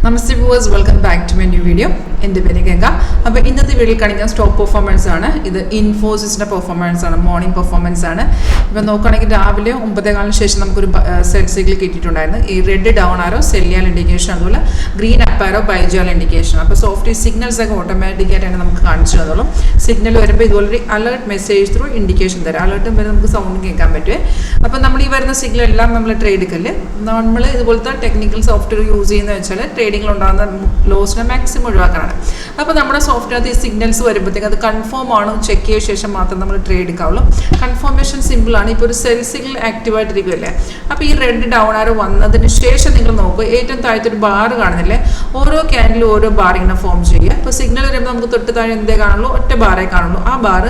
Namaste viewers, welcome back to my new video. എൻ്റെ പേര് ഗംഗ. അപ്പോൾ ഇന്നത്തെ വീഡിയോയിൽ കാണിക്കുന്ന സ്റ്റോക്ക് പെർഫോമൻസ് ആണ്. ഇത് ഇൻഫോസിസിൻ്റെ പെർഫോമൻസ് ആണ്, മോർണിംഗ് പെർഫോമൻസ് ആണ്. ഇപ്പോൾ നോക്കുകയാണെങ്കിൽ രാവിലെ 9:15 ശേഷം നമുക്കൊരു സെൽ സിഗ്നൽ കിട്ടിയിട്ടുണ്ടായിരുന്നു. ഈ റെഡ് ഡൗൺ ആരോ സെല്ലിയാൽ ഇൻഡിക്കേഷൻ, അതുപോലെ ഗ്രീൻ അപ്പ് ആരോ ബൈജാൽ ഇൻഡിക്കേഷൻ. അപ്പോൾ സോഫ്റ്റ് സിഗ്നൽസ് ഒക്കെ ഓട്ടോമാറ്റിക്കായിട്ടാണ് നമുക്ക് കാണിച്ചു തന്നോളും. സിഗ്നൽ വരുമ്പോൾ ഇതുപോലെ അലേർട്ട് മെസ്സേജ് ത്രൂ ഇൻഡിക്കേഷൻ തരാം. അലേർട്ടും വരെ നമുക്ക് സൗണ്ട് കേൾക്കാൻ പറ്റുമേ. അപ്പോൾ നമ്മൾ ഈ വരുന്ന സിഗ്നൽ എല്ലാം നമ്മൾ ട്രേഡ് എടുക്കല്. നമ്മൾ ഇതുപോലത്തെ ടെക്നിക്കൽ സോഫ്റ്റ്വെയർ യൂസ് ചെയ്യുന്നത് വെച്ചാൽ ട്രേഡിങ്ങിൽ ഉണ്ടാകുന്ന ലോസിനെ മാക്സിമം ഒഴിവാക്കാനാണ്. അപ്പോൾ നമ്മുടെ സോഫ്റ്റ്വെയർ ഈ സിഗ്നൽസ് വരുമ്പോഴത്തേക്ക് അത് കൺഫേം ആണോ ചെക്ക് ചെയ്ത ശേഷം മാത്രം നമ്മൾ ട്രേഡ് എടുക്കാവുള്ളൂ. കൺഫർമേഷൻ സിമ്പിളാണ്. ഇപ്പോൾ ഒരു സെൽ സിഗ്നൽ ആക്റ്റീവായിട്ടിരിക്കുമല്ലേ, അപ്പോൾ ഈ റെഡ് ഡൗൺ ആരോ വന്നതിന് ശേഷം നിങ്ങൾ നോക്കുക, ഏറ്റവും താഴത്തെ ഒരു ബാർ കാണുന്നില്ലേ, ഓരോ ക്യാൻഡിലും ഓരോ ബാർ ഇങ്ങനെ ഫോം ചെയ്യുക. ഇപ്പോൾ സിഗ്നൽ വരുമ്പോൾ നമുക്ക് തൊട്ട് താഴെ എന്തേ കാണുള്ളൂ, ഒറ്റ ബാറേ കാണുള്ളൂ. ആ ബാർ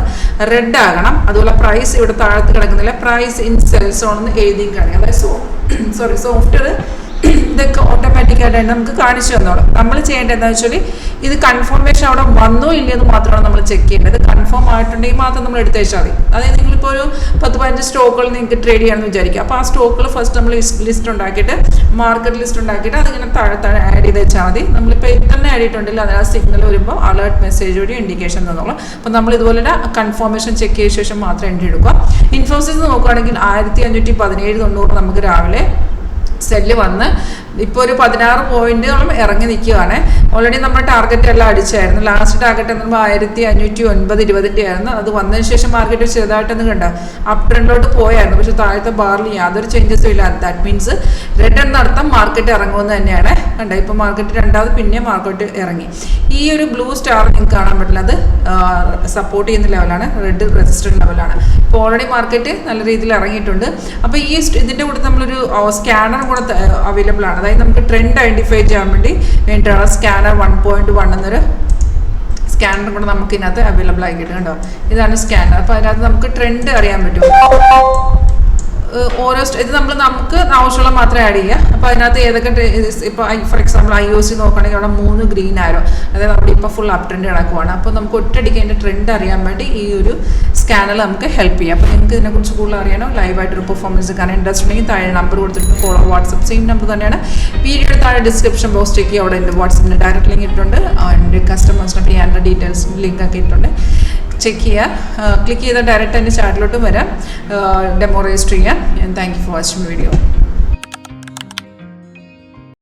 റെഡ് ആകണം. അതുപോലെ പ്രൈസ് ഇവിടെ താഴത്ത് കിടക്കുന്നില്ല, പ്രൈസ് ഇൻ സെൽ സോൺ എന്ന് എഴുതി കാണിക്കുക. അതായത് സോഫ്റ്റ്വെയർ ഇതൊക്കെ ഓട്ടോമാറ്റിക്കായിട്ട് നമുക്ക് കാണിച്ചു തന്നോളും. നമ്മൾ ചെയ്യേണ്ടത് എന്താണെന്ന് വെച്ചാൽ ഇത് കൺഫർമേഷൻ അവിടെ വന്നോ ഇല്ലയെന്ന് മാത്രമാണ് നമ്മൾ ചെക്ക് ചെയ്യേണ്ടത്. കൺഫേം ആയിട്ടുണ്ടെങ്കിൽ മാത്രം നമ്മൾ എടുത്ത് വെച്ചാൽ മതി. അതായത് നിങ്ങളിപ്പോൾ ഒരു 10-15 സ്റ്റോക്കുകൾ നിങ്ങൾക്ക് ട്രേഡ് ചെയ്യാമെന്ന് വിചാരിക്കുക. അപ്പോൾ ആ സ്റ്റോക്കുകൾ ഫസ്റ്റ് നമ്മൾ ലിസ്റ്റ് ഉണ്ടാക്കിയിട്ട്, മാർക്കറ്റ് ലിസ്റ്റ് ഉണ്ടാക്കിയിട്ട് അതിങ്ങനെ താഴെ ആഡ് ചെയ്ത് വെച്ചാൽ മതി. നമ്മളിപ്പോൾ തന്നെ ആഡ് ചെയ്തിട്ടുണ്ടെങ്കിൽ അതിന് ആ സിഗ്നൽ വരുമ്പോൾ അലേർട്ട് മെസ്സേജ് വഴി ഇൻഡിക്കേഷൻ തന്നോളൂ. അപ്പോൾ നമ്മൾ ഇതുപോലെ കൺഫർമേഷൻ ചെക്ക് ചെയ്ത ശേഷം മാത്രം എൻട്രി എടുക്കുക. ഇൻഫോസിസ് നോക്കുകയാണെങ്കിൽ 1517.90 നമുക്ക് രാവിലെ സെല്ല് വന്ന് ഇപ്പോൾ ഒരു 16 പോയിന്റുകളും ഇറങ്ങി നിൽക്കുകയാണ്. ഓൾറെഡി നമ്മുടെ ടാർഗറ്റ് എല്ലാം അടിച്ചായിരുന്നു. ലാസ്റ്റ് ടാർഗറ്റ് എന്ന് പറയുമ്പോൾ 1509.20 ആയിരുന്നു. അത് വന്നതിന് ശേഷം മാർക്കറ്റ് ചെറുതായിട്ടൊന്ന് കണ്ട അപ് ട്രെൻഡിലോട്ട് പോയായിരുന്നു. പക്ഷേ താഴത്തെ ബാറിൽ യാതൊരു ചേഞ്ചസും ഇല്ല. ദാറ്റ് മീൻസ് റെഡ് എന്നർത്ഥം മാർക്കറ്റ് ഇറങ്ങുമെന്ന് തന്നെയാണ്. കണ്ട ഇപ്പോൾ മാർക്കറ്റ് രണ്ടാമത് പിന്നെ മാർക്കറ്റ് ഇറങ്ങി. ഈ ഒരു ബ്ലൂ സ്റ്റാർ നിങ്ങൾക്ക് കാണാൻ പറ്റില്ല, അത് സപ്പോർട്ട് ചെയ്യുന്ന ലെവലാണ്, റെഡ് റെസിസ്റ്റഡ് ലെവലാണ്. ഇപ്പോൾ ഓൾറെഡി മാർക്കറ്റ് നല്ല രീതിയിൽ ഇറങ്ങിയിട്ടുണ്ട്. അപ്പോൾ ഈ ഇതിൻ്റെ കൂടെ നമ്മളൊരു സ്കാനർ കൂടെ അവൈലബിൾ ആണ്. അതായത് നമുക്ക് ട്രെൻഡ് ഐഡൻറ്റിഫൈ ചെയ്യാൻ വേണ്ടിയിട്ടാണ് സ്കാനർ 1.1 എന്നൊരു സ്കാനർ കൂടെ നമുക്ക് ഇതിനകത്ത് അവൈലബിൾ ആയി കിട്ടും. കേട്ടോ, ഇതാണ് സ്കാനർ. അപ്പോൾ അതിനകത്ത് നമുക്ക് ട്രെൻഡ് അറിയാൻ പറ്റും. ഓരോ ഇത് നമുക്ക് ആവശ്യമുള്ള മാത്രമേ ആഡ് ചെയ്യുക. അപ്പോൾ അതിനകത്ത് ഏതൊക്കെ ഇപ്പോൾ ഫോർ എക്സാമ്പിൾ IOC നോക്കുകയാണെങ്കിൽ അവിടെ 3 ഗ്രീൻ ആരോ, അതായത് അവിടെ ഇപ്പോൾ ഫുൾ അപ് ട്രെൻഡ് കിടക്കുവാണ്. അപ്പോൾ നമുക്ക് ഒറ്റയടിക്ക് അതിൻ്റെ ട്രെൻഡ് അറിയാൻ വേണ്ടി ഈ ഒരു സ്കാനറിൽ നമുക്ക് ഹെൽപ്പ് ചെയ്യാം. അപ്പോൾ നിങ്ങൾക്ക് ഇതിനെക്കുറിച്ച് കൂടുതൽ അറിയാനോ ലൈവായിട്ടൊരു പെർഫോമൻസ് കാണാൻ ഇൻട്രസ്റ്റ് ഉണ്ടെങ്കിൽ താഴെ നമ്പർ കൊടുത്തിട്ട് ഫോളോ വാട്സപ്പ് സെയിം നമ്പർ തന്നെയാണ്. വീഡിയോയുടെ താഴെ ഡിസ്ക്രിപ്ഷൻ ബോക്സ് ചെക്ക് ചെയ്യുക. അവിടെ എൻ്റെ വാട്സപ്പിൻ്റെ ഡയറക്റ്റ് ലിങ്ക് ഇട്ടിട്ടുണ്ട്. എൻ്റെ കസ്റ്റമേഴ്സിനൊക്കെ എൻ്റെ ഡീറ്റെയിൽസ് ലിങ്ക് ഒക്കെ ഇട്ടിട്ടുണ്ട്. ചെക്ക് ചെയ്യുക. ക്ലിക്ക് ചെയ്താൽ ഡയറക്റ്റ് എൻ്റെ ചാറ്റിലോട്ടും വരാം. ഡെമോ രജിസ്റ്റർ ചെയ്യാം. Thank you for watching video.